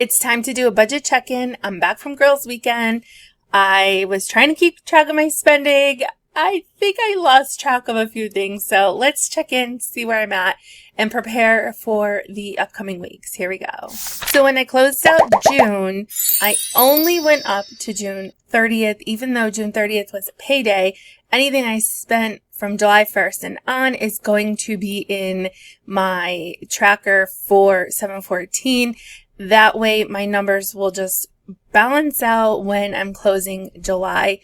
It's time to do a budget check-in. I'm back from Girls Weekend. I was trying to keep track of my spending. I think I lost track of a few things. So let's check in, see where I'm at, and prepare for the upcoming weeks. Here we go. So when I closed out June, I only went up to June 30th, even though June 30th was a payday. Anything I spent from July 1st and on is going to be in my tracker for 7/14. That way my numbers will just balance out when I'm closing July.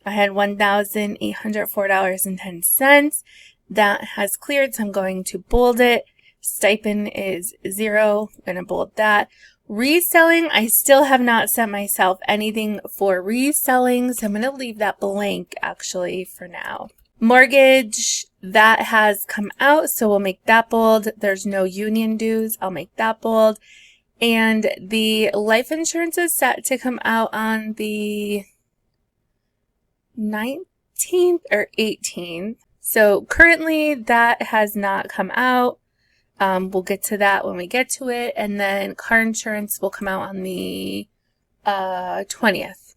I had $1,804.10. That has cleared, so I'm going to bold it. Stipend is 0. I'm going to bold that. Reselling, I still have not sent myself anything for reselling, so I'm going to leave that blank actually for now. Mortgage, that has come out, so we'll make that bold. There's no union dues. I'll make that bold. And the life insurance is set to come out on the 19th or 18th. So currently that has not come out. We'll get to that when we get to it. And then car insurance will come out on the 20th.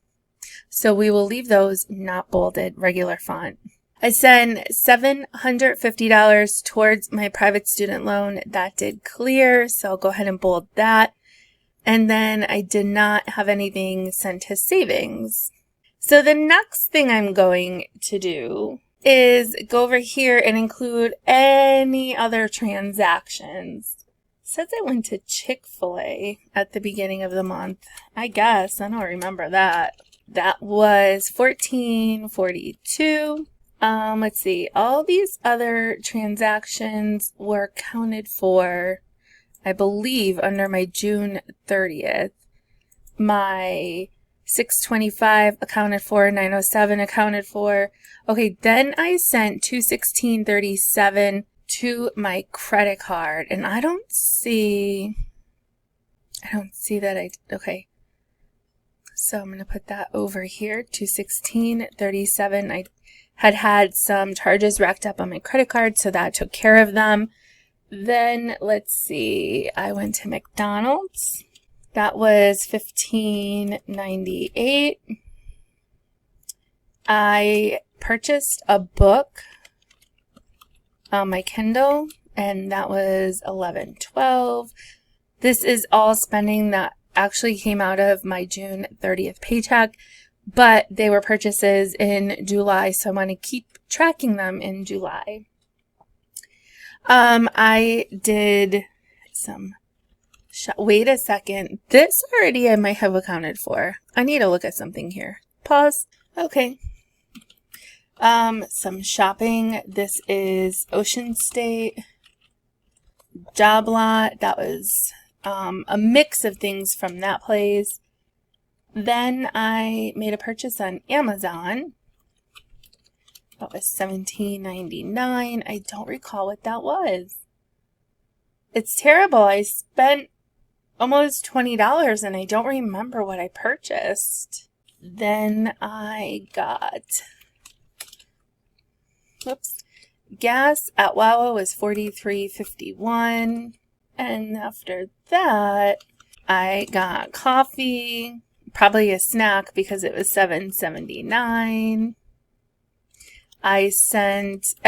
So we will leave those not bolded, regular font. I sent $750 towards my private student loan. That did clear, so I'll go ahead and bold that. And then I did not have anything sent to savings. So the next thing I'm going to do is go over here and include any other transactions. It says I went to Chick-fil-A at the beginning of the month. I guess. I don't remember that. That was $14.42. Let's see. All these other transactions were accounted for, I believe, under my June 30th. My $625 accounted for, $907 accounted for. Okay, then I sent $216.37 to my credit card, and I don't see that okay. So I'm going to put that over here, $216.37. I had some charges racked up on my credit card, so that took care of them. Then, let's see, I went to McDonald's. That was $15.98. I purchased a book on my Kindle, and that was $11.12. This is all spending that actually came out of my June 30th paycheck, but they were purchases in July, so I want to keep tracking them in July. I did some wait a second. This already I might have accounted for. I need to look at something here. Pause. Okay. Some shopping. This is Ocean State. Job Lot. That was a mix of things from that place. Then I made a purchase on Amazon. That was $17.99. I don't recall what that was. It's terrible. I spent almost $20 and I don't remember what I purchased. Then I got, gas at Wawa was $43.51. And after that, I got coffee, probably a snack because it was $7.79. I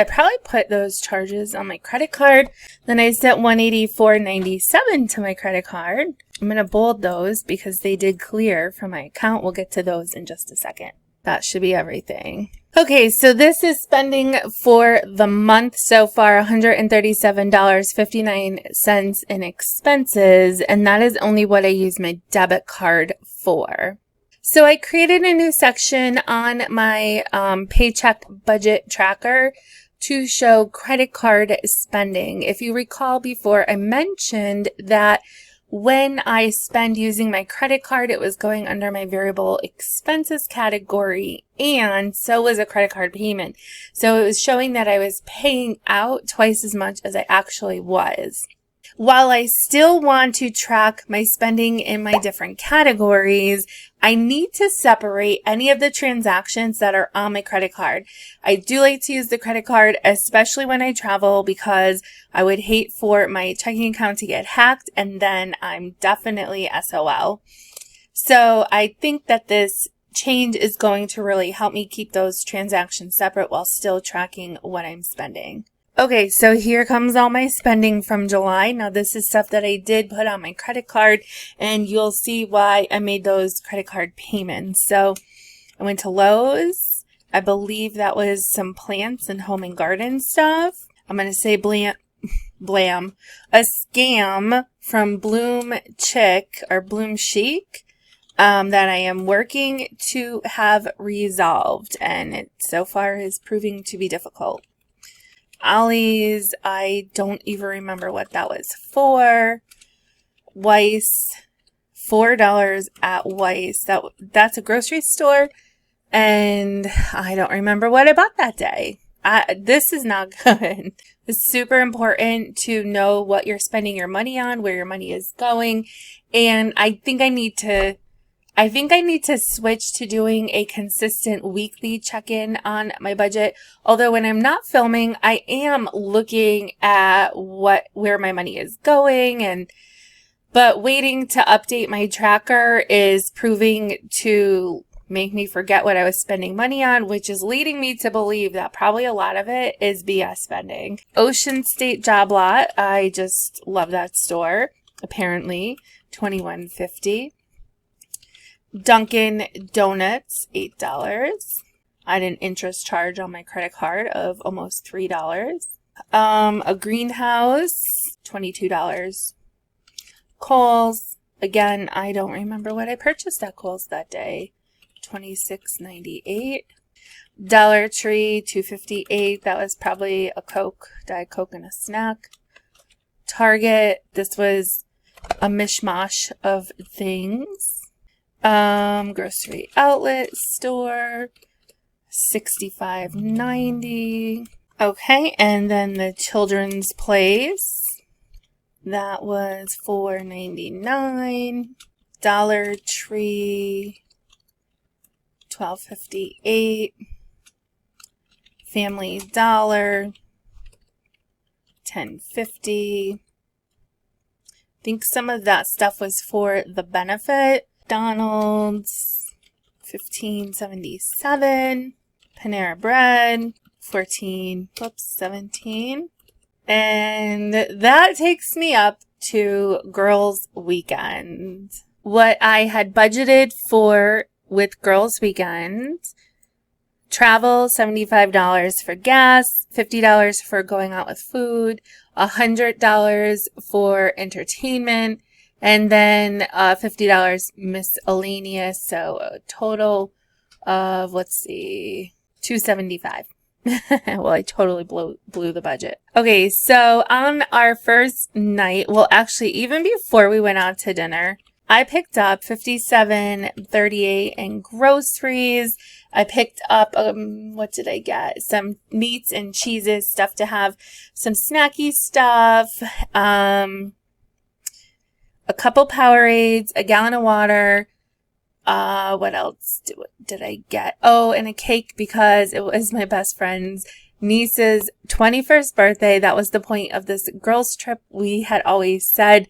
probably put those charges on my credit card. Then I sent $184.97 to my credit card. I'm going to bold those because they did clear from my account. We'll get to those in just a second. That should be everything. Okay, so this is spending for the month so far, $137.59 in expenses, and that is only what I use my debit card for. So I created a new section on my paycheck budget tracker to show credit card spending. If you recall before, I mentioned that when I spend using my credit card, it was going under my variable expenses category, and so was a credit card payment. So it was showing that I was paying out twice as much as I actually was. while I still want to track my spending in my different categories, I need to separate any of the transactions that are on my credit card. I do like to use the credit card, especially when I travel, because I would hate for my checking account to get hacked and then I'm definitely SOL. So I think that this change is going to really help me keep those transactions separate while still tracking what I'm spending. Okay, so here comes all my spending from July. Now this is stuff that I did put on my credit card, and you'll see why I made those credit card payments. So I went to Lowe's. I believe that was some plants and home and garden stuff. I'm going to say blam, a scam from Bloom Chic or Bloom Chic that I am working to have resolved, and it so far is proving to be difficult. Ollie's, I don't even remember what that was for. Weiss, $4 at Weiss. That's a grocery store, and I don't remember what I bought that day. This is not good. It's super important to know what you're spending your money on, where your money is going, and I think I need to switch to doing a consistent weekly check-in on my budget. Although when I'm not filming, I am looking at where my money is going, but waiting to update my tracker is proving to make me forget what I was spending money on, which is leading me to believe that probably a lot of it is BS spending. Ocean State Job Lot, I just love that store. Apparently, $21.50. Dunkin' Donuts, $8. I had an interest charge on my credit card of almost $3. A greenhouse, $22. Kohl's, again, I don't remember what I purchased at Kohl's that day. $26.98. Dollar Tree, $2.58. That was probably a Coke, Diet Coke, and a snack. Target, this was a mishmash of things. Grocery outlet store, $65.90. Okay, and then the children's place, that was $4.99. Dollar Tree, $12.58. Family Dollar, $10.50. I think some of that stuff was for the benefit. McDonald's, $15.77. Panera Bread, $17. And that takes me up to Girls Weekend. What I had budgeted for with Girls Weekend: travel, $75 for gas, $50 for going out with food, $100 for entertainment, and then $50 miscellaneous, so a total of, $275. Well, I totally blew the budget. Okay, so on our first night, well, actually, even before we went out to dinner, I picked up $57.38 in groceries. I picked up, what did I get? Some meats and cheeses, stuff to have, some snacky stuff, a couple Powerades, a gallon of water. What else did I get? Oh, and a cake, because it was my best friend's niece's 21st birthday. That was the point of this girls trip. We had always said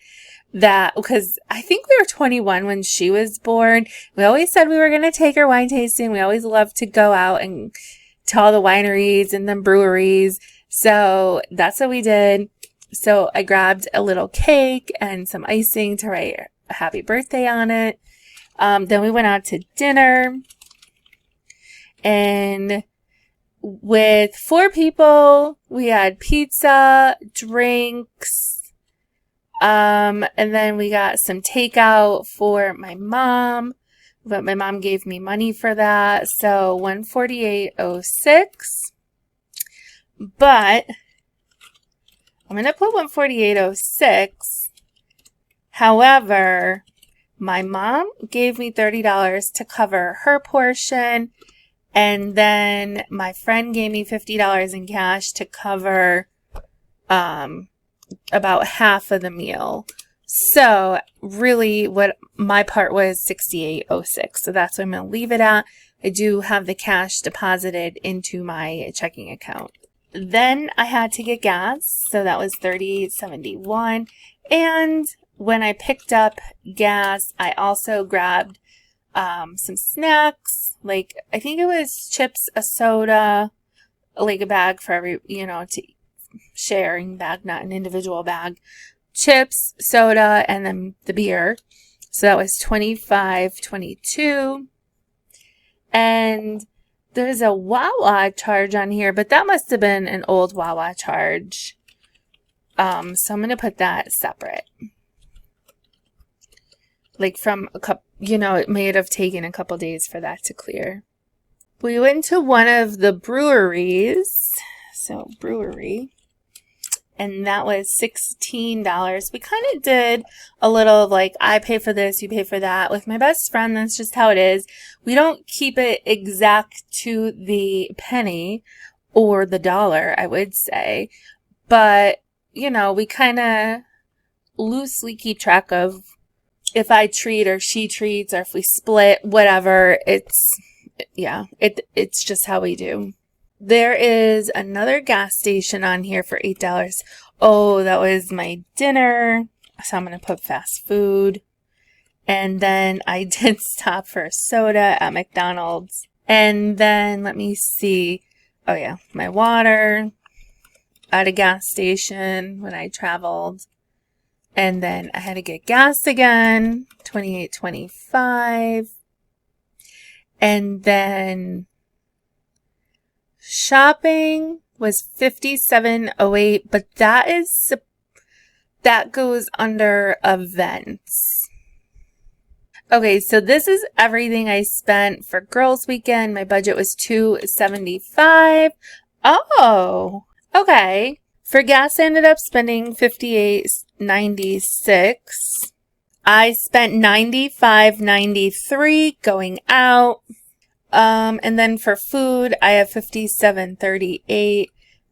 that, because I think we were 21 when she was born. We always said we were going to take her wine tasting. We always loved to go out and to all the wineries and then breweries. So that's what we did. So I grabbed a little cake and some icing to write a happy birthday on it. Then we went out to dinner, and with 4 people, we had pizza, drinks, and then we got some takeout for my mom, but my mom gave me money for that. So $148.06, but I'm going to put $148.06. However, my mom gave me $30 to cover her portion, and then my friend gave me $50 in cash to cover about half of the meal. So really what my part was $68.06. So that's what I'm going to leave it at. I do have the cash deposited into my checking account. Then I had to get gas. So that was $30.71. And when I picked up gas, I also grabbed some snacks. Like, I think it was chips, a soda, like a bag for every, to sharing bag, not an individual bag. Chips, soda, and then the beer. So that was $25.22. And there's a Wawa charge on here, but that must have been an old Wawa charge. So I'm going to put that separate. Like from a couple, it may have taken a couple days for that to clear. We went to one of the breweries. So brewery. And that was $16. We kind of did a little of like, I pay for this, you pay for that. With my best friend, that's just how it is. We don't keep it exact to the penny or the dollar, I would say. But, we kind of loosely keep track of if I treat or she treats or if we split, whatever. It's just how we do. There is another gas station on here for $8. Oh, that was my dinner. So I'm going to put fast food. And then I did stop for a soda at McDonald's. And then let me see. Oh yeah, my water at a gas station when I traveled. And then I had to get gas again, $28.25. And then shopping was $57.08, but that goes under events. Okay, so this is everything I spent for girls' weekend. My budget was $275. Oh, okay. For gas, I ended up spending $58.96. I spent $95.93 going out. And then for food, I have $57.38.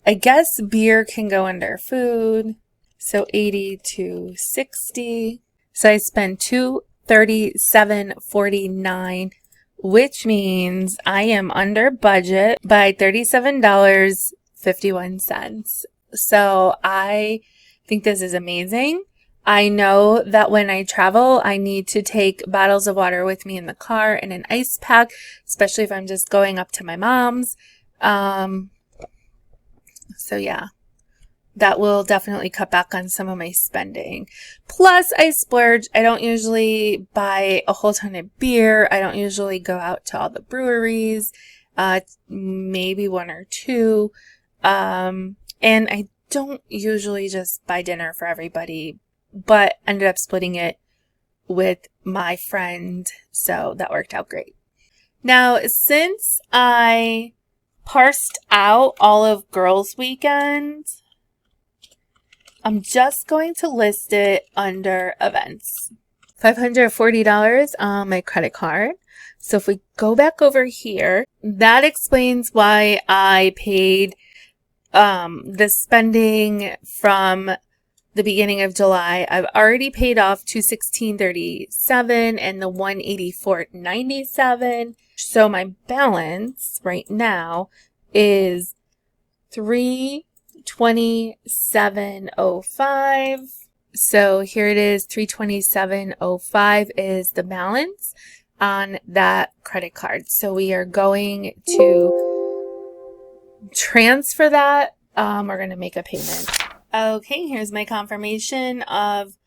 I guess beer can go under food. So $82.60. So I spent $237.49, which means I am under budget by $37.51. So I think this is amazing. I know that when I travel, I need to take bottles of water with me in the car and an ice pack, especially if I'm just going up to my mom's. So yeah, that will definitely cut back on some of my spending. Plus, I splurge. I don't usually buy a whole ton of beer. I don't usually go out to all the breweries, maybe one or two. And I don't usually just buy dinner for everybody, but ended up splitting it with my friend, so that worked out great. Now, since I parsed out all of girls' weekend, I'm just going to list it under events. $540 on my credit card. So if we go back over here, that explains why I paid the spending from the beginning of July. I've already paid off $216.37 and the $184.97. So my balance right now is $327.05. So here it is, $327.05 is the balance on that credit card. So we are going to transfer that. We're going to make a payment. Okay, here's my confirmation of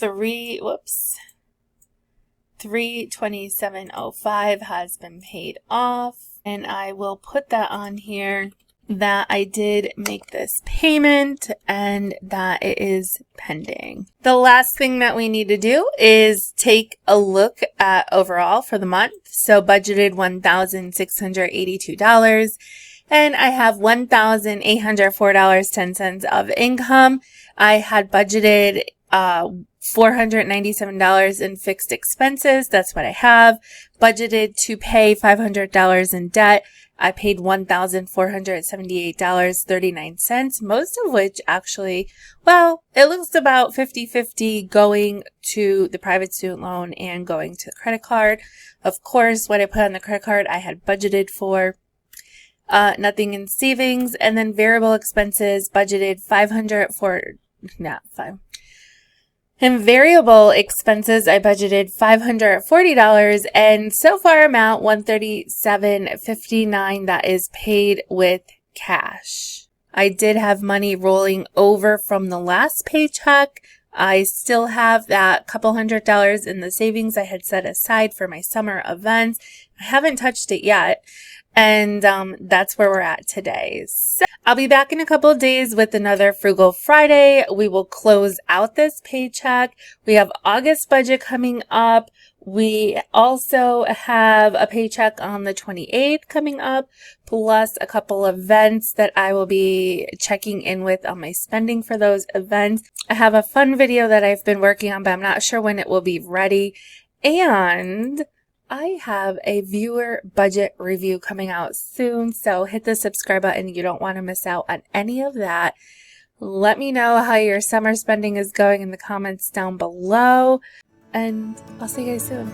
$327.05 has been paid off. And I will put that on here that I did make this payment and that it is pending. The last thing that we need to do is take a look at overall for the month. So budgeted $1,682. And I have $1,804.10 of income. I had budgeted $497 in fixed expenses. That's what I have. Budgeted to pay $500 in debt. I paid $1,478.39, most of which actually, well, it looks about 50-50 going to the private student loan and going to the credit card. Of course, what I put on the credit card, I had budgeted for. Nothing in savings. And then variable expenses, budgeted In variable expenses, I budgeted $540, and so far amount $137.59 that is paid with cash. I did have money rolling over from the last paycheck. I still have that couple $100 in the savings I had set aside for my summer events. I haven't touched it yet. And that's where we're at today. So I'll be back in a couple of days with another Frugal Friday. We will close out this paycheck. We have August budget coming up. We also have a paycheck on the 28th coming up, plus a couple of events that I will be checking in with on my spending for those events. I have a fun video that I've been working on, but I'm not sure when it will be ready. And I have a viewer budget review coming out soon, so hit the subscribe button. You don't want to miss out on any of that. Let me know how your summer spending is going in the comments down below, and I'll see you guys soon.